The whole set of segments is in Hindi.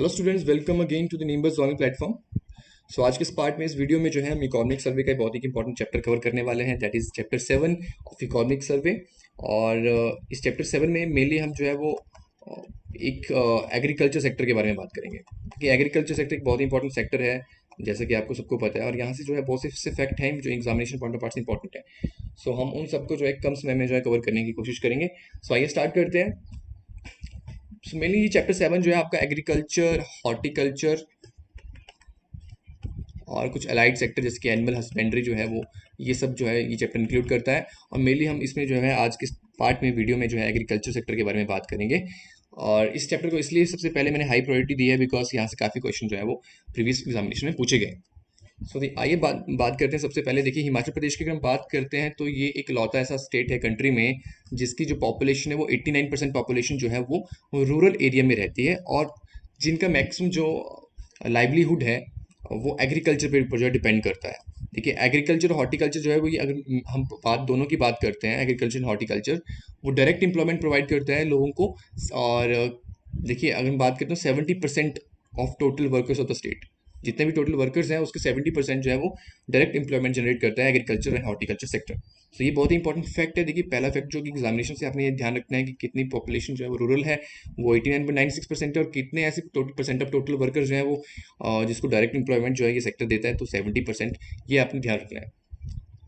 Hello students, welcome again to the Nimbus online platform. So आज के इस पार्ट में, इस वीडियो में जो है हम इकोनॉमिक सर्वे का एक बहुत ही इंपॉर्टेंट चैप्टर कवर करने वाले हैं, that is chapter 7 of economic survey. और इस चैप्टर 7 में मेनली हम जो है वो एक एग्रीकल्चर सेक्टर के बारे में बात करेंगे कि एग्रीकल्चर सेक्टर एक बहुत ही इंपॉर्टेंट सेक्टर है, जैसे कि आपको सबको पता है। और यहाँ से जो है बहुत से फैक्ट हैं जो एग्जामिनेशन पॉइंट ऑफ पार्ट से इंपॉर्टेंट है। सो हम उन सबको जो है कम समय में जो है कवर करने की कोशिश करेंगे। सो आइए स्टार्ट करते हैं। सो मेनली ये चैप्टर 7 जो है आपका एग्रीकल्चर, हॉर्टिकल्चर और कुछ अलाइड सेक्टर जैसे कि एनिमल हस्बेंड्री जो है वो, ये सब जो है ये चैप्टर इंक्लूड करता है। और मेनली हम इसमें जो है आज के पार्ट में, वीडियो में जो है एग्रीकल्चर सेक्टर के बारे में बात करेंगे। और इस चैप्टर को इसलिए सबसे पहले मैंने हाई प्रायोरिटी दी है बिकॉज यहाँ से काफ़ी क्वेश्चन जो है वो प्रीवियस एग्जामिनेशन में पूछे गए। सो आइए बात करते हैं। सबसे पहले देखिए, हिमाचल प्रदेश की अगर हम बात करते हैं तो ये एक लौता ऐसा स्टेट है कंट्री में जिसकी जो पॉपुलेशन है वो 89% पॉपुलेशन जो है वो रूरल एरिया में रहती है, और जिनका मैक्सिमम जो लाइवलीहुड है वो एग्रीकल्चर पे जो है डिपेंड करता है। देखिए, एग्रीकल्चर और हॉर्टिकल्चर जो है वो, ये अगर हम दोनों की बात करते हैं, एग्रीकल्चर एंड हॉर्टिकल्चर, वो डायरेक्ट एम्प्लॉयमेंट प्रोवाइड करता है लोगों को। और देखिए, अगर हम बात करते हैं 70% of total workers of the state, जितने भी टोटल वर्कर्स हैं उसके 70% जो है वो डायरेक्ट एम्प्लॉयमेंट जनरेट करता है एग्रीकल्चर एंड हॉर्टिकल्चर सेक्टर। तो ये बहुत ही इंपॉर्टेंट फैक्ट है। देखिए, पहला फैक्ट जो कि एग्जामिनेशन से आपने ये ध्यान रखना है कि कितनी पॉपुलेशन जो है वो रूरल है, वो 89.96% है, और कितने ऐसे total percent of total workers जो है वो जिसको डायरेक्ट एम्प्लॉयमेंट जो है ये सेक्टर देता है, तो 70%, ये आपने ध्यान रखना है।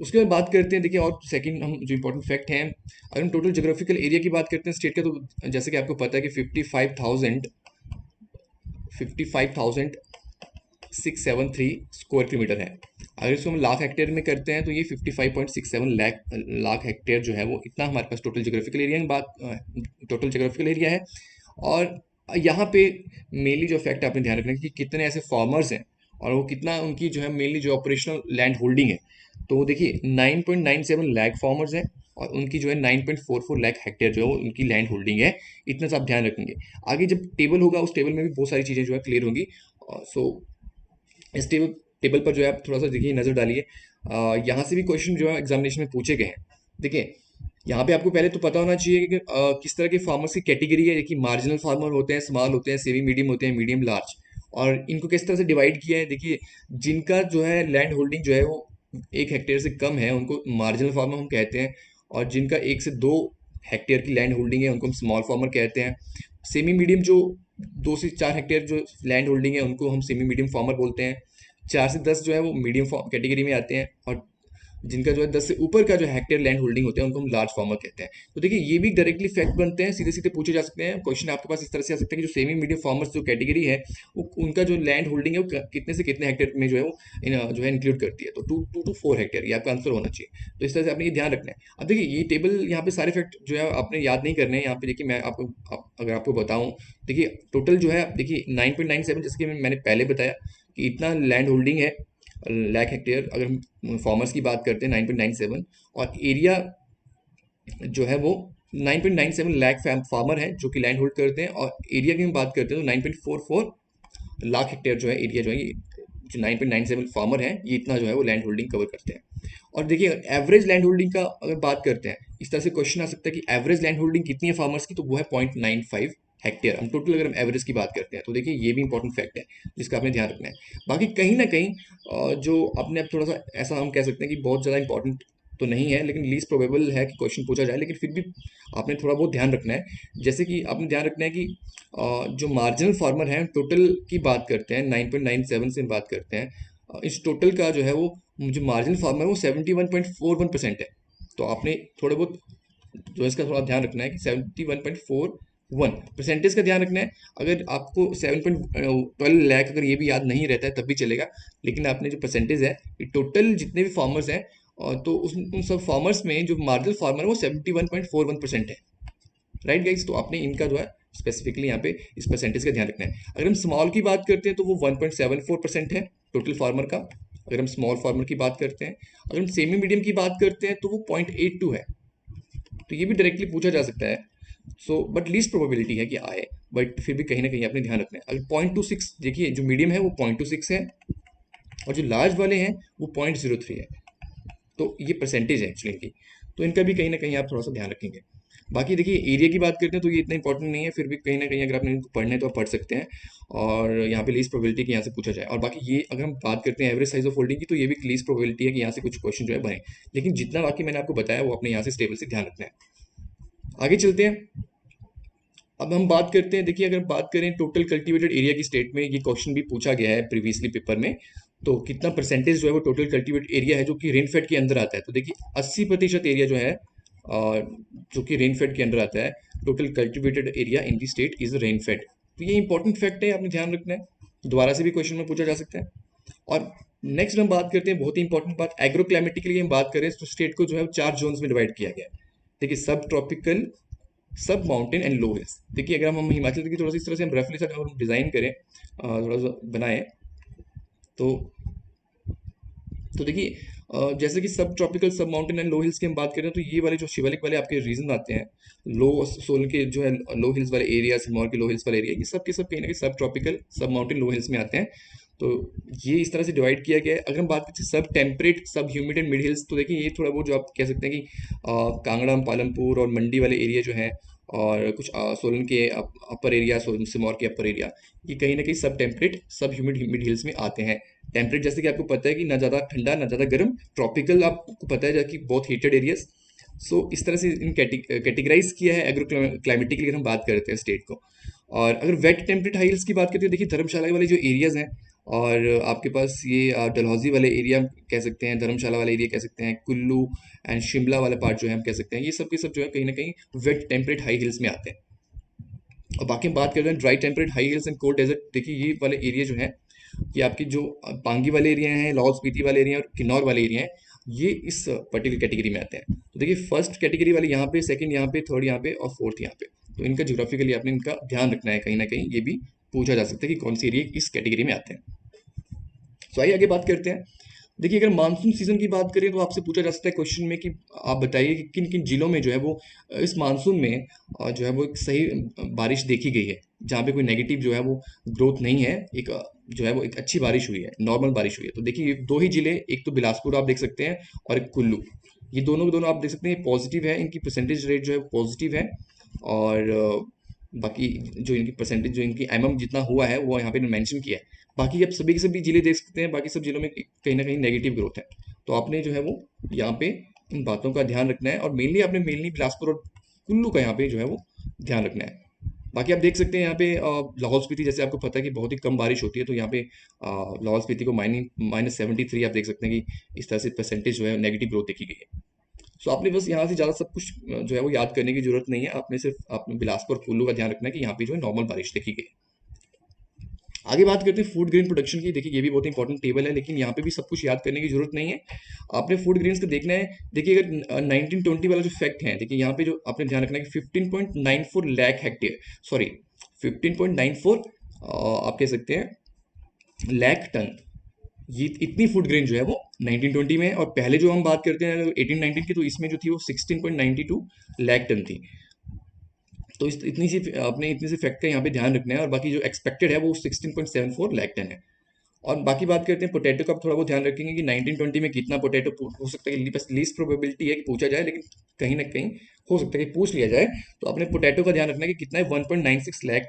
उसके बाद बात करते हैं, देखिए, और सेकंड हम जो इंपॉर्टेंट फैक्ट हैं, अगर हम टोटल जोग्राफिकल एरिया की बात करते हैं स्टेट का, तो जैसे कि आपको पता है कि 55,673 स्क्वायर किलोमीटर है। अगर इसको हम लाख हेक्टेयर में करते हैं तो ये 55.67 लाख हेक्टेयर जो है वो, इतना हमारे पास टोटल जोग्राफिकल एरिया की बात, टोटल जोग्राफिकल एरिया है। और यहाँ पे मेनली जो फैक्ट आपने ध्यान रखना है कि कितने ऐसे फार्मर्स हैं और वो कितना उनकी जो है मेनली जो ऑपरेशनल लैंड होल्डिंग है। तो देखिए, 9.97 लाख फार्मर्स हैं और उनकी जो है 9.44 लाख हेक्टेयर जो है वो उनकी लैंड होल्डिंग है। इतना सा आप ध्यान रखेंगे। आगे जब टेबल होगा उस टेबल में भी बहुत सारी चीज़ें जो है क्लियर होंगी। सो इस टेबल पर जो है आप थोड़ा सा देखिए, नज़र डालिए। यहाँ से भी क्वेश्चन जो है एग्जामिनेशन में पूछे गए हैं। देखिए, यहाँ पे आपको पहले तो पता होना चाहिए कि किस तरह के फार्मर्स की कैटेगरी है। देखिए, मार्जिनल फार्मर होते हैं, स्मॉल होते हैं, सेमी मीडियम होते हैं, मीडियम लार्ज। और इनको किस तरह से डिवाइड किया है, देखिए, जिनका जो है लैंड होल्डिंग जो है वो 1 हेक्टेयर से कम है उनको मार्जिनल फार्मर हम कहते हैं, और जिनका 1 से 2 हेक्टेयर की लैंड होल्डिंग है उनको हम स्मॉल फार्मर कहते हैं। सेमी मीडियम जो 2 से 4 हेक्टेयर जो लैंड होल्डिंग है उनको हम सेमी मीडियम फार्मर बोलते हैं। 4 से 10 जो है वो मीडियम कैटेगरी में आते हैं, और जिनका जो है 10 से ऊपर का जो हेक्टेयर लैंड होल्डिंग होते हैं उनको हम लार्ज फार्मर कहते हैं। तो देखिए, ये भी डायरेक्टली फैक्ट बनते हैं, सीधे सीधे पूछे जा सकते हैं क्वेश्चन आपके पास। इस तरह से आ सकता है कि जो सेमी मीडियम फार्मर्स जो कैटेगरी है वो, उनका जो लैंड होल्डिंग है वो कितने से कितने हेक्टेयर में जो है वो जो है इंक्लूड करती है। तो 2 to 4 हेक्टेयर, ये आपका आंसर होना चाहिए। तो इस तरह से आपने ये ध्यान रखना है। अब देखिए, ये टेबल यहाँ पे सारे फैक्ट जो है आपने याद नहीं करने हैं। यहाँ पे देखिए, मैं आपको अगर आपको बताऊँ, देखिए टोटल जो है, देखिए 9.97, जैसे कि मैंने पहले बताया कि इतना लैंड होल्डिंग है लाख हेक्टेयर। अगर हम फार्मर्स की बात करते हैं 9.97, और एरिया जो है वो 9.97 लाख फार्मर है जो कि लैंड होल्ड करते हैं, और एरिया की हम बात करते हैं तो 9.44 लाख हेक्टेयर जो है एरिया जो है ये, जो 9.97 फार्मर है ये इतना जो है वो लैंड होल्डिंग कवर करते हैं। और देखिए, एवरेज लैंड होल्डिंग का अगर बात करते हैं, इस तरह से क्वेश्चन आ सकता है कि एवरेज लैंड होल्डिंग कितनी है फार्मर्स की, तो वो है 0.95 हेक्टेयर। हम टोटल अगर हम एवरेज की बात करते हैं तो देखिए, ये भी इंपॉर्टेंट फैक्ट है जिसका आपने ध्यान रखना है। बाकी कहीं ना कहीं जो अपने आप थोड़ा सा ऐसा हम कह सकते हैं कि बहुत ज़्यादा इंपॉर्टेंट तो नहीं है, लेकिन लीस्ट प्रोबेबल है कि क्वेश्चन पूछा जाए, लेकिन फिर भी आपने थोड़ा बहुत ध्यान रखना है। जैसे कि आपने ध्यान रखना है कि जो मार्जिनल फार्मर हैं, टोटल की बात करते हैं 9.97 से बात करते हैं, इस टोटल का जो है वो, जो मार्जिनल फार्मर है वो 71.41% है। तो आपने थोड़े बहुत जो इसका थोड़ा ध्यान रखना है कि 71.41 परसेंटेज का ध्यान रखना है। अगर आपको 7.12 लाख अगर ये भी याद नहीं रहता है तब भी चलेगा, लेकिन आपने जो परसेंटेज है कि टोटल जितने भी फार्मर्स हैं, तो उन सब फार्मर्स में जो मार्जिनल फार्मर है वो 71.41% है। राइट गाइस, तो आपने इनका जो है स्पेसिफिकली यहाँ पे इस परसेंटेज का ध्यान रखना है। अगर हम स्मॉल की बात करते हैं तो वो 1.74% है टोटल फार्मर का, अगर हम स्मॉल फार्मर की बात करते हैं। अगर हम सेमी मीडियम की बात करते हैं तो वो 0.82 है। तो ये भी डायरेक्टली पूछा जा सकता है। सो बट लीस्ट प्रोबेबिलिटी है कि आए, बट फिर भी कहीं ना कहीं आपने ध्यान रखना है। अगर 0.26, देखिए जो मीडियम है वो 0.26 है, और जो लार्ज वाले हैं वो 0.03 है। तो ये परसेंटेज है एक्चुअली इनकी, तो इनका भी कहीं ना कहीं आप थोड़ा सा ध्यान रखेंगे। बाकी देखिए एरिया की बात करते हैं तो ये इतना इंपॉर्टेंट नहीं है, फिर भी कहीं ना कहीं अगर आपने इनको पढ़ना है तो आप पढ़ सकते हैं। और यहाँ पे लीस्ट प्रोबेबिलिटी की यहाँ से पूछा जाए। और बाकी ये अगर हम बात करते हैं एवरेज साइज ऑफ होल्डिंग की, तो ये भी लीस्ट प्रोबेबिलिटी है कि यहाँ से कुछ क्वेश्चन जो है बने। लेकिन जितना बाकी मैंने आपको बताया वो अपने यहाँ से स्टेबल से ध्यान रखना है। आगे चलते हैं। अब हम बात करते हैं, देखिए अगर बात करें टोटल कल्टीवेटेड एरिया की स्टेट में, ये क्वेश्चन भी पूछा गया है प्रीवियसली पेपर में। तो कितना परसेंटेज जो है वो टोटल कल्टीवेटेड एरिया है जो कि रेनफेड के अंदर आता है। तो देखिए 80% एरिया जो है जो कि रेनफेड के अंदर आता है, total cultivated area in the state is rainfed. तो ये इंपॉर्टेंट फैक्ट है, आपने ध्यान रखना है, दोबारा से भी क्वेश्चन में पूछा जा सकता है। और नेक्स्ट हम बात करते हैं, बहुत ही इंपॉर्टेंट बात, एग्रो क्लाइमेटिकली हम बात करें तो स्टेट को जो है 4 जोन्स में डिवाइड किया गया है। देखिए सब ट्रॉपिकल, सब माउंटेन एंड लो हिल्स। देखिए अगर हम हिमाचल की थोड़ा सा इस तरह से हम रफली सा अगर हम डिज़ाइन करें, थोड़ा सा बनाएं, तो देखिए जैसे कि सब ट्रॉपिकल, सब माउंटेन एंड लो हिल्स की हम बात करें तो ये वाले जो शिवालिक वाले आपके रीजन आते हैं, लो सोलन के जो है लो हिल्स वाले एरिया, सिरमौर के लो हिल्स वाले एरिया, ये सब के सब कहीं ना कहीं सब ट्रॉपिकल, सब माउंटेन, लो हिल्स में आते हैं। तो ये इस तरह से डिवाइड किया गया है। अगर हम बात करें सब टेम्परेट, सब ह्यूमिड एंड मिड हिल्स, तो देखिए ये थोड़ा बहुत जो आप कह सकते हैं कि कांगड़ा, पालमपुर और मंडी वाले एरिया जो हैं, और कुछ सोलन के अपर एरिया, सिरमौर के अपर एरिया, ये कहीं ना कहीं सब टेम्परेट, सब ह्यूमिड मिड हिल्स में आते हैं। टेम्परेट जैसे कि आपको पता है कि ना ज़्यादा ठंडा ना ज़्यादा गर्म, ट्रॉपिकल आपको पता है कि बहुत हीटेड एरियाज। सो इस तरह से इन कैटेगराइज किया है एग्रो क्लाइमेटिकली अगर हम बात करते हैं स्टेट को। और अगर वेट टेम्परेट हाई हिल्स की बात करते हैं, देखिए धर्मशाला वाले जो एरियाज हैं, और आपके पास ये डलहौजी वाले एरिया कह सकते हैं, धर्मशाला वाले एरिया कह सकते हैं, कुल्लू एंड शिमला वाला पार्ट जो है हम कह सकते हैं, ये सब के सब जो है कहीं ना कहीं वेट टेम्परेट हाई हिल्स में आते हैं। और बाकी हम बात करते हैं dry temperate high hills and cold desert. देखिए ये वाले एरिया जो है, ये आपकी जो पांगी वाले एरिया हैं, लाहौल स्पीति वाले एरिया और किन्नौर वाले एरिया हैं, ये इस पर्टिकुलर कैटेगरी में आते हैं। तो देखिए फर्स्ट कैटेगरी वाले यहाँ पे, सेकंड यहाँ पे, थर्ड यहाँ पे और फोर्थ यहाँ पे। तो इनका ज्योग्राफिकली आपने इनका ध्यान रखना है, कहीं ना कहीं ये भी पूछा जा सकता है कि कौन सी एरिया इस कैटेगरी में आते हैं। तो आइए आगे बात करते हैं। देखिए अगर मानसून सीजन की बात करें तो आपसे पूछा जा सकता है क्वेश्चन में कि आप बताइए कि किन किन जिलों में जो है वो इस मानसून में जो है वो एक सही बारिश देखी गई है, जहाँ पे कोई नेगेटिव जो है वो ग्रोथ नहीं है, एक जो है वो एक अच्छी बारिश हुई है, नॉर्मल बारिश हुई है। तो देखिए ये दो ही जिले, एक तो बिलासपुर आप देख सकते हैं और एक कुल्लू, ये दोनों के दोनों आप देख सकते हैं पॉजिटिव है, इनकी परसेंटेज रेट जो है पॉजिटिव है। और बाकी जो इनकी परसेंटेज, जो इनकी एमएम जितना हुआ है वो यहाँ पे मेंशन किया है। बाकी आप सभी के सभी जिले देख सकते हैं, बाकी सब जिलों में कहीं ना कहीं नेगेटिव ग्रोथ है। तो आपने जो है वो यहाँ पे इन बातों का ध्यान रखना है, और मेनली आपने बिलासपुर और कुल्लू का यहाँ पे जो है वो ध्यान रखना है। बाकी आप देख सकते हैं यहाँ पे लाहौल स्पीति, जैसे आपको पता है कि बहुत ही कम बारिश होती है, तो यहाँ पे लाहौल स्पीति को -73 आप देख सकते हैं कि इस तरह से परसेंटेज जो है नेगेटिव ग्रोथ देखी गई है। सो आपने बस यहाँ से ज़्यादा सब कुछ जो है वो याद करने की जरूरत नहीं है, आपने सिर्फ आपने बिलासपुर और कुल्लू का ध्यान रखना है कि यहाँ पे जो है नॉर्मल बारिश देखी गई है। आगे बात करते हैं फूड ग्रेन प्रोडक्शन की। देखिए ये भी बहुत इंपॉर्टेंट टेबल है, लेकिन यहाँ पे भी सब कुछ याद करने की जरूरत नहीं है, आपने फूड ग्रेन्स को देखना है। देखिए अगर 1920 वाला जो फैक्ट है, देखिए यहाँ पे जो आपने ध्यान रखना है कि 15.94 लाख हेक्टेयर, सॉरी 15.94 आप कह सकते हैं लाख टन, ये इतनी फूड ग्रेन जो है वो 1920 में है। और पहले जो हम बात करते हैं 1819 की, तो इसमें जो थी वो 16.92 लाख टन थी। तो इतनी सी आपने इतनी सी फैक्ट का यहाँ पे ध्यान रखना है, और बाकी जो एक्सपेक्टेड है वो 16.74 लाख टन है। और बाकी बात करते हैं पोटैटो का, थोड़ा बहुत ध्यान रखेंगे कि 1920 में कितना पोटैटो हो सकता है कि बस लीस्ट प्रोबेबिलिटी है कि पूछा जाए, लेकिन कहीं ना कहीं हो सकता है कि पूछ लिया जाए। तो अपने पोटैटो का ध्यान रखना है कि कितना है, 1.96 लाख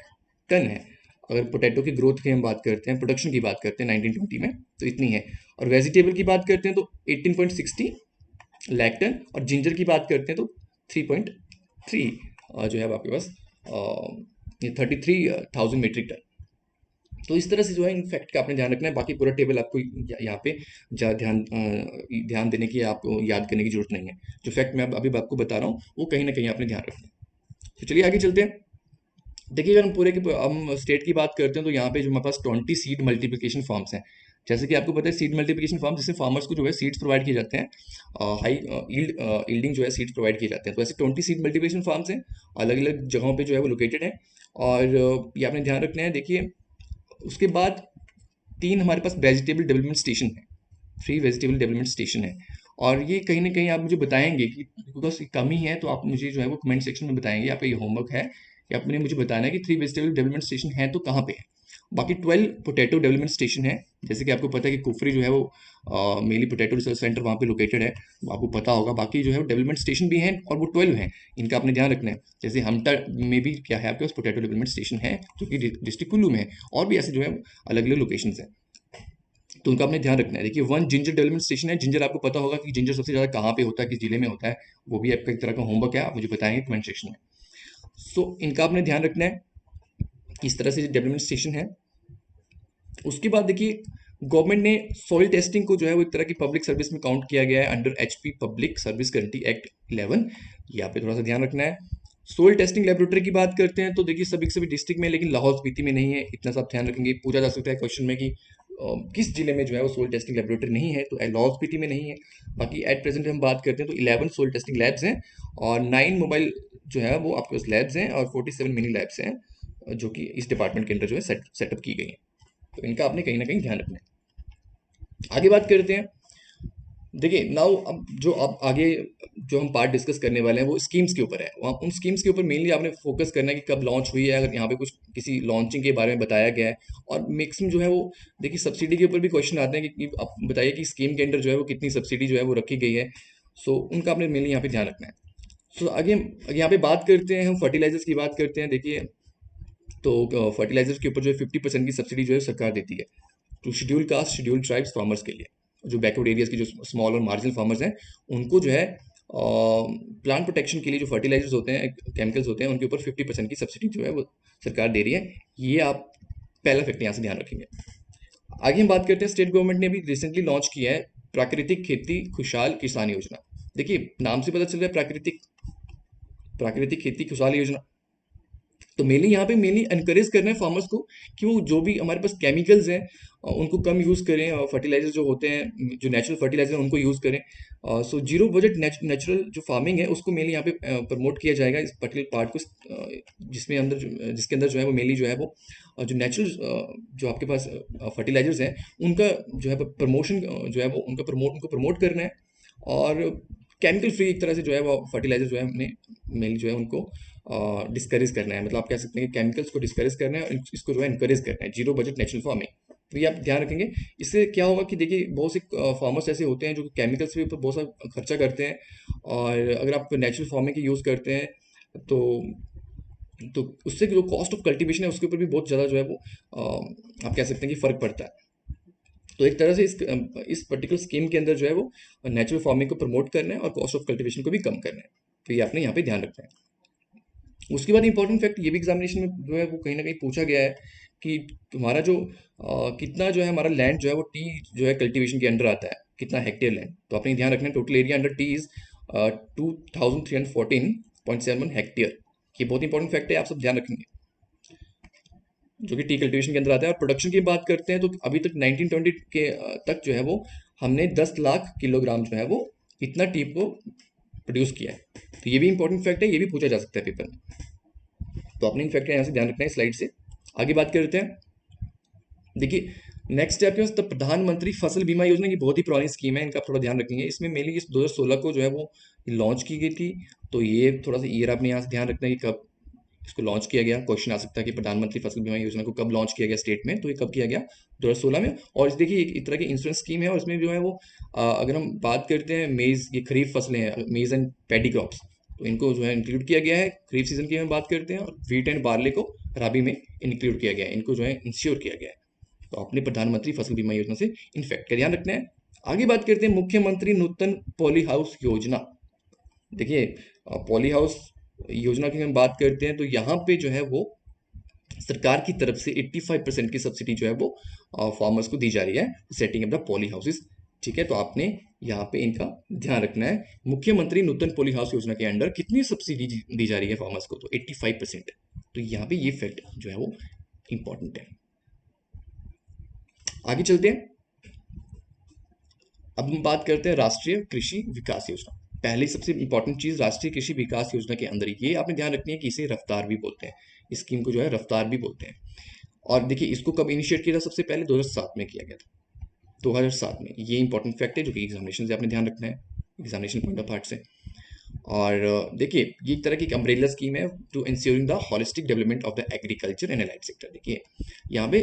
टन है। अगर पोटैटो की ग्रोथ की हम बात करते हैं, प्रोडक्शन की बात करते हैं 1920 में, तो इतनी है। और वेजिटेबल की बात करते हैं तो 18.60 लाख टन, और जिंजर की बात करते हैं तो 3.3 जो है आपके पास ये 33,000 मीट्रिक टन। तो इस तरह से जो है इन फैक्ट का आपने ध्यान रखना है। बाकी पूरा टेबल आपको यहाँ पे ध्यान देने की, आपको याद करने की जरूरत नहीं है। जो फैक्ट मैं अभी आपको बता रहा हूँ वो कहीं ना कहीं आपने ध्यान रखना है। तो चलिए आगे चलते हैं। देखिए अगर हम पूरे के हम स्टेट की बात करते हैं तो यहाँ पे जो हमारे पास 20 सीड मल्टीप्लिकेशन फार्म्स हैं। जैसे कि आपको पता है सीड मल्टीप्लिकेशन फार्म, जिससे फार्मर्स को जो है सीड्स प्रोवाइड किए जाते हैं, हाई यील्डिंग जो है सीड्स प्रोवाइड किए जाते हैं। तो ऐसे 20 सीड मल्टीप्लिकेशन फार्म्स हैं, अलग अलग जगहों पे जो है वो लोकेटेड है। और ये आपने ध्यान रखना है। देखिए उसके बाद 3 हमारे पास वेजिटेबल डेवलपमेंट स्टेशन है, 3 वेजिटेबल डेवलपमेंट स्टेशन है। और ये कहीं ना कहीं आप मुझे बताएंगे कि बिकॉज कमी है, तो आप मुझे जो है वो कमेंट सेक्शन में बताएंगे, आपका ये होमवर्क है कि आपने मुझे बताना है कि 3 वेजिटेबल डेवलपमेंट स्टेशन है तो कहाँ पे है। बाकी 12 पोटैटो डेवलपमेंट स्टेशन है, जैसे कि आपको पता है कि कुफरी जो है वो मेनली पोटैटो रिसर्च सेंटर वहाँ पे लोकेटेड है, आपको पता होगा। बाकी जो है वो डेवलपमेंट स्टेशन भी हैं और वो 12 हैं, इनका आपने ध्यान रखना है। जैसे हमटा में भी क्या है, आपके पास पोटैटो डेवलपमेंट स्टेशन है जो कि डिस्ट्रिक्ट कुल्लू में है, और भी ऐसे जो है अलग अलग लोकेशन है, तो उनका आपने ध्यान रखना है। देखिए, वन जिंजर डेवलपमेंट स्टेशन है। जिंजर आपको पता होगा कि जिंजर सबसे ज़्यादा कहाँ पे होता है, किस जिले में होता है, वो भी आपका एक तरह का होमवर्क है, आप मुझे बताएंगे कमेंट सेक्शन में। सो इनका आपने ध्यान रखना है, इस तरह से डेवलपमेंट स्टेशन है। उसके बाद देखिए, गवर्नमेंट ने सॉइल टेस्टिंग को जो है वो एक तरह की पब्लिक सर्विस में काउंट किया गया है under HP public service guarantee act 11, ये यहाँ पे थोड़ा सा ध्यान रखना है। सोइल टेस्टिंग लेबोरेटरी की बात करते हैं तो देखिए सभी के सभी डिस्ट्रिक्ट में, लेकिन लाहौल स्पीति में नहीं है, इतना सा आप ध्यान रखेंगे। पूछा जा सकता है क्वेश्चन में कि किस जिले में जो है वो सोइल टेस्टिंग लेबोरेटरी नहीं है, तो लाहौल स्पीति में नहीं है। बाकी एट प्रेजेंट हम बात करते हैं तो 11 सोइल टेस्टिंग लैब्स हैं और 9 मोबाइल जो है वो आपके पास लैब्स हैं और 47 मिनी लैब्स हैं जो कि इस डिपार्टमेंट के अंदर जो है सेटअप की गई हैं, तो इनका आपने कहीं ना कहीं ध्यान रखना है। आगे बात करते हैं। देखिए नाउ अब जो आप आगे जो हम पार्ट डिस्कस करने वाले हैं वो स्कीम्स के ऊपर है। वहाँ उन स्कीम्स के ऊपर मेनली आपने फोकस करना है कि कब लॉन्च हुई है, अगर यहाँ पे कुछ किसी लॉन्चिंग के बारे में बताया गया है, और मैक्सिमम जो है वो देखिए सब्सिडी के ऊपर भी क्वेश्चन आते हैं कि आप बताइए कि स्कीम के अंदर जो है वो कितनी सब्सिडी जो है वो रखी गई है। सो उनका आपने मेनली यहाँ पे ध्यान रखना है। सो आगे यहाँ पे बात करते हैं, हम फर्टिलाइजर्स की बात करते हैं। देखिए, तो फर्टिलाइजर्स के ऊपर जो है 50% की सब्सिडी जो है सरकार देती है to schedule caste schedule tribes farmers के लिए, जो बैकवर्ड एरियाज की जो स्मॉल और मार्जिनल फार्मर्स हैं, उनको जो है प्लांट प्रोटेक्शन के लिए जो फर्टिलाइजर्स होते हैं, केमिकल्स होते हैं, उनके ऊपर 50% की सब्सिडी जो है वो सरकार दे रही है। ये आप पहला फैक्ट यहाँ से ध्यान रखेंगे। आगे हम बात करते हैं, स्टेट गवर्नमेंट ने अभी रिसेंटली लॉन्च किया है प्राकृतिक खेती खुशहाल किसान योजना। देखिए नाम से पता चल रहा है प्राकृतिक प्राकृतिक खेती खुशहाल योजना, तो मेनली यहाँ पे मेनली एनकरेज करना है फार्मर्स को कि वो जो भी हमारे पास केमिकल्स हैं उनको कम यूज़ करें, और फर्टिलाइजर जो होते हैं, जो नेचुरल फर्टिलाइजर उनको यूज़ करें। सो जीरो बजट नेचुरल जो फार्मिंग है उसको मेनली यहाँ पे प्रमोट किया जाएगा, इस पर्टिकुलर पार्ट को, जिसमें अंदर जिसके अंदर जो है वो मेनली जो है वो जो नेचुरल जो आपके पास फर्टिलाइजर्स हैं उनका जो है प्रमोशन जो है वो उनको प्रमोट करना है, और केमिकल फ्री एक तरह से जो है वो फर्टिलाइजर जो है हमने मेनली जो है उनको डिस्करेज करना है। मतलब आप कह सकते हैं कि केमिकल्स को डिस्करेज करना है और इसको जो है इनकरेज करना है, जीरो बजट नेचुरल फार्मिंग। तो ये आप ध्यान रखेंगे। इससे क्या होगा कि देखिए बहुत से फार्मर्स ऐसे होते हैं जो केमिकल्स के ऊपर बहुत सारा खर्चा करते हैं, और अगर आप नेचुरल फार्मिंग की यूज़ करते हैं तो उससे जो कॉस्ट ऑफ कल्टीवेशन है उसके ऊपर भी बहुत ज़्यादा जो है वो आप कह सकते हैं कि फ़र्क पड़ता है। तो एक तरह से इस पर्टिकुलर स्कीम के अंदर जो है वो नेचुरल फार्मिंग को प्रमोट करना है और कॉस्ट ऑफ कल्टीवेशन को भी कम करना है, तो ये आपने यहाँ पे ध्यान रखना है। उसके बाद इंपॉर्टेंट फैक्ट ये भी एग्जामिनेशन में जो है वो कहीं ना कहीं पूछा गया है कि तुम्हारा जो कितना जो है हमारा लैंड जो है वो टी जो है कल्टीवेशन के अंडर आता है, कितना हेक्टेयर लैंड, तो आपने ध्यान रखना है total area under T is 2314.7 hectare. ये बहुत इंपॉर्टेंट फैक्ट है, आप सब ध्यान रखेंगे, जो कि टी कल्टीवेशन के अंदर आता है। और प्रोडक्शन की बात करते हैं तो अभी तक 1920 के तक जो है वो हमने 10 लाख किलोग्राम जो है वो इतना टी को प्रोड्यूस किया है, तो ये भी इंपॉर्टेंट फैक्ट है, ये भी पूछा जा सकता है पेपर में, तो आपने इन फैक्टर यहाँ से ध्यान रखना है स्लाइड से। आगे बात करते हैं। देखिए नेक्स्ट है आपके पास द प्रधानमंत्री फसल बीमा योजना, की बहुत ही पुरानी स्कीम है, इनका आप थोड़ा ध्यान रखेंगे। इसमें मेनली इस 2016 को जो है वो लॉन्च की गई थी, तो ये थोड़ा सा ईयर आपने यहाँ से ध्यान रखना है कि कब इसको लॉन्च किया गया। क्वेश्चन आ सकता है कि प्रधानमंत्री फसल बीमा योजना को कब लॉन्च किया गया स्टेट में, तो ये कब किया गया, 2016 में। और इस देखिए एक तरह की इंश्योरेंस स्कीम है, और इसमें जो है वो अगर हम बात करते हैं मेज़, ये खरीफ फसलें हैं, मेज़ एंड पैडी क्रॉप्स, तो इनको जो है इंक्लूड किया गया है। खरीफ सीजन की हम बात करते हैं, और वीट एंड बार्ले को राबी में इंक्लूड किया गया है, इनको जो है इंश्योर किया गया है। तो अपने प्रधानमंत्री फसल बीमा योजना से इन फैक्ट का ध्यान रखना है। आगे बात करते हैं मुख्यमंत्री नूतन पॉली हाउस योजना। देखिए पॉली हाउस योजना की हम बात करते हैं तो यहाँ पे जो है वो सरकार की तरफ से 85% की सब्सिडी जो है वो फार्मर्स को दी जा रही है setting up the poly houses. ठीक है, तो आपने यहाँ पे इनका ध्यान रखना है। मुख्यमंत्री नूतन पॉली हाउस योजना के अंडर कितनी सब्सिडी दी जा रही है फार्मर्स को, तो 85%। तो यहाँ पे ये फैक्ट जो है वो इंपॉर्टेंट है। आगे चलते हैं, अब हम बात करते हैं राष्ट्रीय कृषि विकास योजना। पहली सबसे इंपॉर्टेंट चीज राष्ट्रीय कृषि विकास योजना के अंदर ये आपने ध्यान रखनी है कि इसे रफ्तार भी बोलते हैं, इस स्कीम को जो है रफ्तार भी बोलते हैं। और देखिए इसको कब इनिशिएट किया था, सबसे पहले 2007 में किया गया था, 2007 में। ये इंपॉर्टेंट फैक्ट है जो कि एग्जामिनेशन से आपने ध्यान रखना है, एग्जामिनेशन पॉइंट ऑफ हार्ट से। और देखिए ये एक तरह की एक अम्ब्रेला स्कीम है to insuring the holistic development of the agriculture and allied sector. देखिए यहाँ पे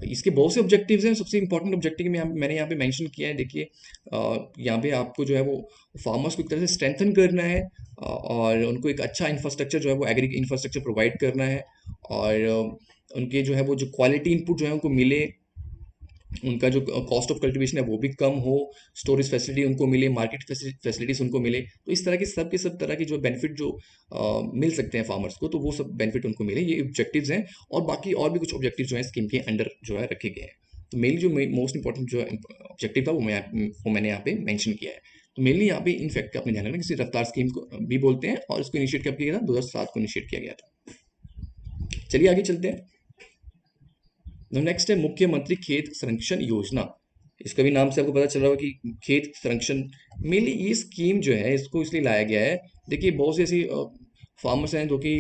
इसके बहुत से ऑब्जेक्टिव्स हैं। सबसे इंपॉर्टेंट ऑब्जेक्टिव मैंने यहाँ पे मेंशन किया है। देखिए यहाँ पे आपको जो है वो फार्मर्स को एक तरह से स्ट्रेंथन करना है, और उनको एक अच्छा इंफ्रास्ट्रक्चर जो है वो एग्री इंफ्रास्ट्रक्चर प्रोवाइड करना है, और उनके जो है वो जो क्वालिटी इनपुट जो है उनको मिले, उनका जो कॉस्ट ऑफ कल्टीवेशन है वो भी कम हो, स्टोरेज फैसिलिटी उनको मिले, मार्केट फैसिलिटीज उनको मिले। तो इस तरह के सब तरह की जो बेनिफिट जो मिल सकते हैं फार्मर्स को, तो वो सब बेनिफिट उनको मिले, ये ऑब्जेक्टिव्स हैं। और बाकी और भी कुछ ऑब्जेक्टिव जो है स्कीम के अंडर जो है रखे गए हैं। तो मेनली जो मोस्ट इंपॉर्टेंट जो ऑब्जेक्टिव था वो मैंने यहाँ पे मैंशन किया है। तो मेनली यहाँ पे इन फैक्ट अपने ध्यान रखना, किसी रफ्तार स्कीम को भी बोलते हैं, और इसको इनिशिएट कब किया गया था? 2007 को इनिशिएट किया गया था। चलिए आगे चलते हैं। नेक्स्ट है मुख्यमंत्री खेत संरक्षण योजना। इसका भी नाम से आपको पता चल रहा होगा कि खेत संरक्षण, मेनली ये स्कीम जो है इसको इसलिए लाया गया है। देखिए बहुत से ऐसी फार्मर्स हैं जो कि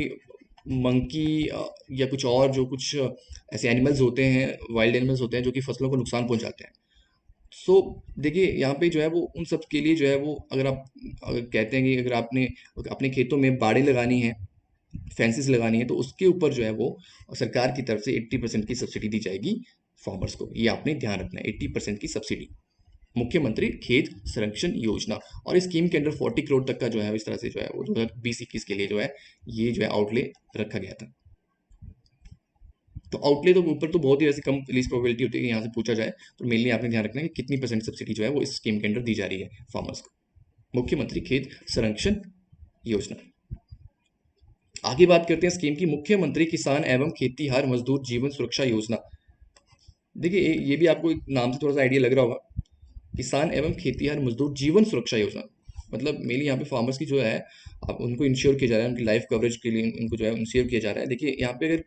मंकी या कुछ और जो कुछ ऐसे एनिमल्स होते हैं, वाइल्ड एनिमल्स होते हैं जो कि फसलों को नुकसान पहुंचाते हैं। सो देखिए यहाँ पे जो है वो उन सब के लिए जो है वो, अगर कहते हैं कि अगर आपने अपने खेतों में बाड़े लगानी है, फेंसिस लगानी है, तो उसके ऊपर जो है वो सरकार की तरफ से 80% की सब्सिडी दी जाएगी फार्मर्स को। ये आपने ध्यान रखना है, 80% की सब्सिडी, मुख्यमंत्री खेत संरक्षण योजना। और इस स्कीम के अंडर 40 करोड़ तक का जो है इस तरह से जो है वो 2020-21 के लिए जो है ये जो है आउटले रखा गया था। तो आउटले तो ऊपर तो बहुत ही वैसे कम लीस्ट प्रोबेबिलिटी होती है कि यहाँ से पूछा जाए, तो मेनली आपने ध्यान रखना है कि कितनी परसेंट सब्सिडी जो है वो इस स्कीम के अंडर दी जा रही है फार्मर्स को। मुख्यमंत्री खेत संरक्षण योजना। आगे बात करते हैं स्कीम की, मुख्यमंत्री किसान एवं खेतीहर मजदूर जीवन सुरक्षा योजना। देखिए ये भी आपको नाम से थोड़ा सा आइडिया लग रहा होगा, किसान एवं खेतीहर मजदूर जीवन सुरक्षा योजना। मतलब मेनली यहाँ पे फार्मर्स की जो है आप उनको इंश्योर किया जा रहा है, उनकी लाइफ कवरेज के लिए उनको जो है इंश्योर किया जा रहा है। देखिए यहाँ पे अगर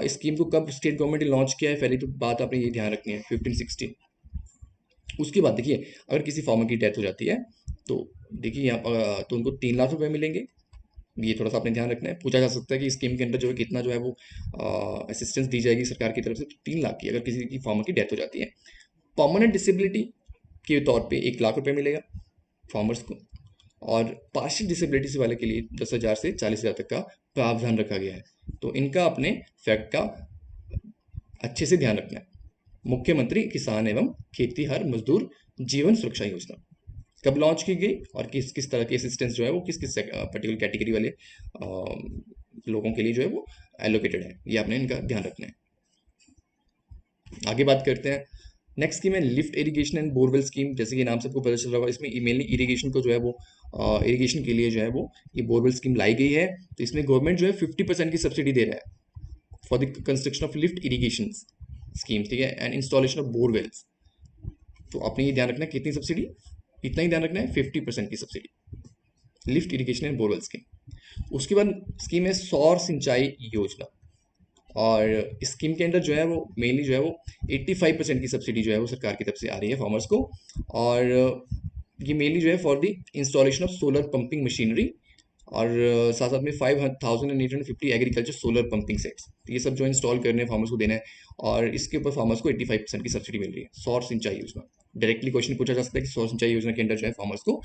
इस स्कीम को कब स्टेट गवर्नमेंट ने लॉन्च किया है, पहली तो बात आपने ये ध्यान रखनी है 1516। उसके बाद देखिए अगर किसी फार्मर की डेथ हो जाती है तो देखिए यहाँ तो उनको 3 लाख रुपए मिलेंगे। ये थोड़ा सा आपने ध्यान रखना है। पूछा जा सकता है कि स्कीम के अंदर जो है कितना जो है वो असिस्टेंस दी जाएगी सरकार की तरफ से, तो 3 लाख की अगर किसी की फार्मर की डेथ हो जाती है। परमानेंट डिसेबिलिटी के तौर पे 1 लाख रुपए मिलेगा फार्मर्स को, और पार्शियल डिसेबिलिटी वाले के लिए 10,000 से 40,000 तक का प्रावधान रखा गया है। तो इनका अपने फैक्ट का अच्छे से ध्यान रखना है। मुख्यमंत्री किसान एवं खेतीहर मजदूर जीवन सुरक्षा योजना कब लॉन्च की गई, और किस किस तरह की असिस्टेंस जो है वो किस किस पर्टिकुलर कैटेगरी वाले लोगों के लिए जो है वो एलोकेटेड है, ये आपने इनका ध्यान रखना है। आगे बात करते हैं। नेक्स्ट स्कीम है lift irrigation and borewell scheme. जैसे कि नाम से आपको पता चल रहा होगा, इसमें मेनली इरिगेशन को जो है वो इरिगेशन के लिए जो है वो ये बोरवेल स्कीम लाई गई है। तो इसमें गवर्नमेंट जो है 50% की सब्सिडी दे रहा है for the construction of lift irrigation scheme, ठीक है, एंड इंस्टॉलेशन ऑफ बोरवेल्स। तो आपने ये ध्यान रखना है कितनी सब्सिडी, इतना ही ध्यान रखना है, 50% की subsidy lift irrigation and borewell scheme. उसके बाद स्कीम है सौर सिंचाई योजना, और इस स्कीम के अंदर जो है वो मेनली जो है वो 85% की सब्सिडी जो है वो सरकार की तरफ से आ रही है फार्मर्स को। और ये मेनली जो है for the installation of solar pumping machinery, और साथ साथ में 5,850 एग्रीकल्चर सोलर पंपिंग सेट्स, ये सब जो इंस्टॉल करने हैं फार्मर्स को देना है, और इसके ऊपर फार्मर्स को 85% की सब्सिडी मिल रही है। सौर सिंचाई योजना डायरेक्टली क्वेश्चन पूछा जा सकता है कि सौर सिंचाई योजना के अंदर जो है फार्मर्स को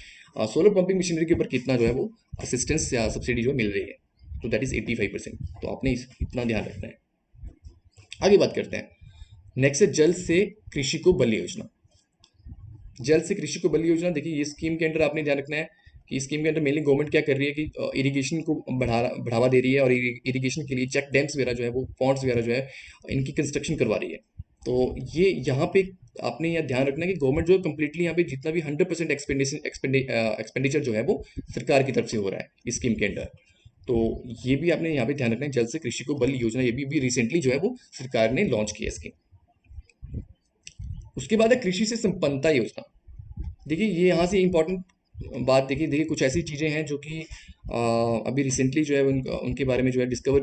सोलर पंपिंग मशीनरी के ऊपर कितना जो है वो असिस्टेंस या सब्सिडी जो मिल रही है, तो दैट इज 85%। तो आपने इतना ध्यान रखना है। आगे बात करते हैं। नेक्स्ट है जल से कृषि को बल योजना। जल से कृषि को बल योजना, देखिए ये स्कीम के अंदर आपने ध्यान रखना है कि स्कीम के अंदर मेनली गवर्नमेंट क्या कर रही है कि इरिगेशन को बढ़ावा दे रही है, और इरिगेशन के लिए चेक डैम्स वगैरह जो है वो पॉन्ड्स वगैरह जो है इनकी कंस्ट्रक्शन करवा रही है। तो ये यहाँ पे आपने यह ध्यान रखना है कि गवर्नमेंट जो है कम्प्लीटली यहाँ पे जितना भी 100% एक्सपेंडिचर जो है वो सरकार की तरफ से हो रहा है इस स्कीम के अंडर। तो ये भी आपने यहाँ पे ध्यान रखना है। जल से कृषि को बल योजना ये भी रिसेंटली जो है वो सरकार ने लॉन्च की है स्कीम। उसके बाद है कृषि से संपन्नता योजना। देखिए ये यहाँ से इम्पोर्टेंट बात, देखिए देखिए कुछ ऐसी चीज़ें हैं जो कि अभी रिसेंटली जो है उनके बारे में जो है डिस्कवर,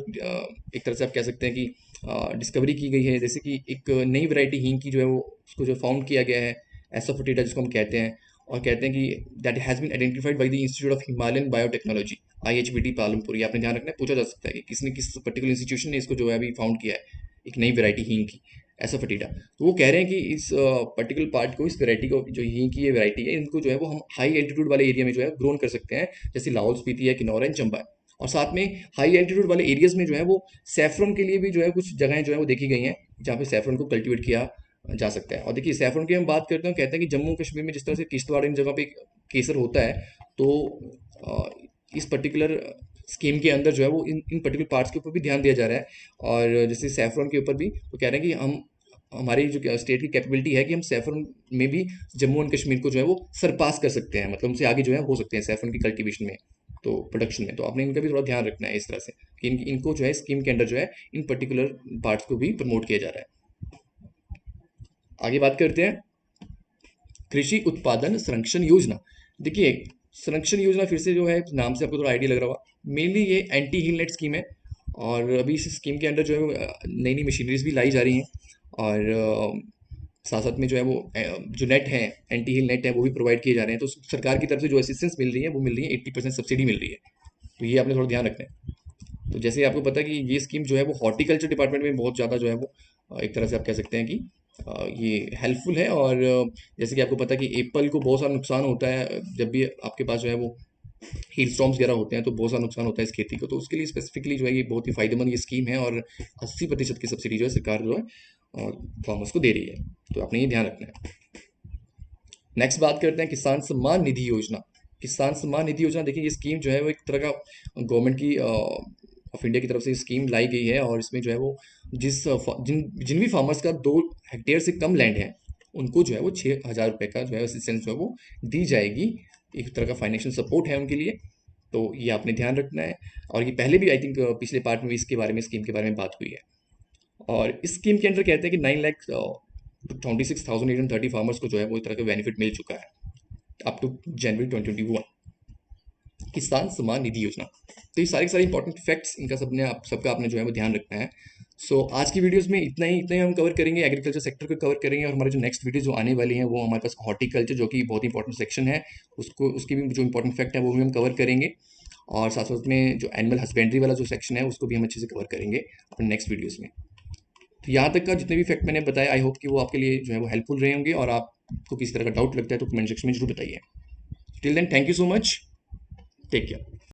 एक तरह से आप कह सकते हैं कि डिस्कवरी की गई है। जैसे कि एक नई वैरायटी हींग की जो है वो उसको जो फाउंड किया गया है, एसोफोटिडा जिसको हम कहते हैं, और कहते हैं कि that has been identified by the institute of Himalayan biotechnology IHBT Palampur. ये आपने ध्यान रखना है, पूछा जा सकता है कि किसने किस पर्टिकुलर इंस्टीट्यूशन ने इसको जो है अभी फाउंड किया है, एक नई वैरायटी हींग की, एसोफेटिडा। तो वो कह रहे हैं कि इस पर्टिकुलर पार्ट को, इस वैरायटी को, जो यहीं की ये वैरायटी है, इनको जो है वो हम हाई एल्टीट्यूड वाले एरिया में जो है ग्रोन कर सकते हैं, जैसे लाहौल स्पीति है, किन्नौर है, चंबा है। और साथ में हाई एल्टीट्यूड वाले एरियाज में जो है वो सैफरन के लिए भी जो है कुछ जगहें जो है वो देखी गई हैं जहाँ पे सैफरन को कल्टीवेट किया जा सकता है। और देखिए सैफरन की हम बात करते हैं, कहते हैं कि जम्मू कश्मीर में जिस तरह से किश्तवाड़ इन जगह पे केसर होता है, तो अ, इस पर्टिकुलर स्कीम के अंदर जो है वो इन इन पर्टिकुलर पार्ट्स के ऊपर भी ध्यान दिया जा रहा है। और जैसे सैफरन के ऊपर भी तो कह रहे हैं कि हम, हमारी जो स्टेट की कैपेबिलिटी है कि हम सैफरन में भी जम्मू एंड कश्मीर को जो है वो सरपास कर सकते हैं, मतलब उनसे आगे जो है हो सकते हैं सैफरन की कल्टीवेशन में, तो प्रोडक्शन में। तो आपने इनका भी थोड़ा ध्यान रखना है इस तरह से कि इनको जो है स्कीम के अंडर जो है इन पर्टिकुलर पार्ट्स को भी प्रमोट किया जा रहा है। आगे बात करते हैं कृषि उत्पादन संरक्षण योजना। देखिए संरक्षण योजना फिर से जो है नाम से आपको थोड़ा आइडिया लग रहा होगा, मेनली ये एंटी हिल नेट स्कीम है। और अभी इस स्कीम के अंडर जो है नई नई मशीनरीज भी लाई जा रही हैं। और साथ साथ में जो है वो जो नेट है, एंटी हिल नेट है, वो भी प्रोवाइड किए जा रहे हैं। तो सरकार की तरफ से जो असिस्टेंस मिल रही है वो मिल रही है, 80% सब्सिडी मिल रही है। तो ये आपने थोड़ा ध्यान रखना है। तो जैसे आपको पता है कि ये स्कीम जो है वो हॉर्टिकल्चर डिपार्टमेंट में बहुत ज़्यादा जो है वो एक तरह से आप कह सकते हैं कि ये हेल्पफुल है। और जैसे कि आपको पता है कि एप्पल को बहुत सारा नुकसान होता है जब भी आपके पास जो है वो हील स्टॉर्म्स वगैरह होते हैं, तो बहुत सारा नुकसान होता है इस खेती को। तो उसके लिए स्पेसिफिकली जो है ये बहुत ही फायदेमंद ये स्कीम है। और 80% की सब्सिडी जो है सरकार जो है फार्मर्स को दे रही है। तो आपने ये ध्यान रखना है। नेक्स्ट बात करते हैं किसान सम्मान निधि योजना। किसान सम्मान निधि योजना, देखिए ये स्कीम जो है वो एक तरह का गवर्नमेंट की ऑफ इंडिया की तरफ से स्कीम लाई गई है। और इसमें जो है वो जिन भी फार्मर्स का 2 हेक्टेयर से कम लैंड है, उनको जो है वो 6,000 रुपये का जो है असिस्टेंस जो है वो दी जाएगी। एक तरह का फाइनेंशियल सपोर्ट है उनके लिए। तो ये आपने ध्यान रखना है। और ये पहले भी आई थिंक पिछले पार्ट में भी इसके बारे में, स्कीम के बारे में बात हुई है। और इस स्कीम के अंदर कहते हैं कि 9,26,830 फार्मर्स को जो है वो इस तरह का बेनिफिट मिल चुका है अप टू जनवरी 2021। किसान सम्मान निधि योजना। तो ये सारे के सारे इंपॉर्टेंट फैक्ट्स इनका सबने आप सबका आपने जो है वो ध्यान रखना है। सो आज की वीडियोस में इतना ही हम कवर करेंगे, एग्रीकल्चर सेक्टर को कवर करेंगे। और हमारे जो नेक्स्ट वीडियो जो आने वाली हैं वो हमारे पास हॉर्टिकल्चर, जो कि बहुत इंपॉर्टेंट सेक्शन है, उसको उसकी भी जो इंपॉर्टेंट फैक्ट है वो भी हम कवर करेंगे। और साथ साथ में जो एनिमल हस्बेंड्री वाला जो सेक्शन है उसको भी हम अच्छे से कवर करेंगे अपने नेक्स्ट वीडियोस में। तो यहाँ तक का जितने भी फैक्ट मैंने बताया, आई होप कि वो आपके लिए जो है वो हेल्पफुल रहे होंगे। और आपको किसी तरह का डाउट लगता है तो कमेंट सेक्शन में जरूर बताइए। Till then, thank you so much, take care.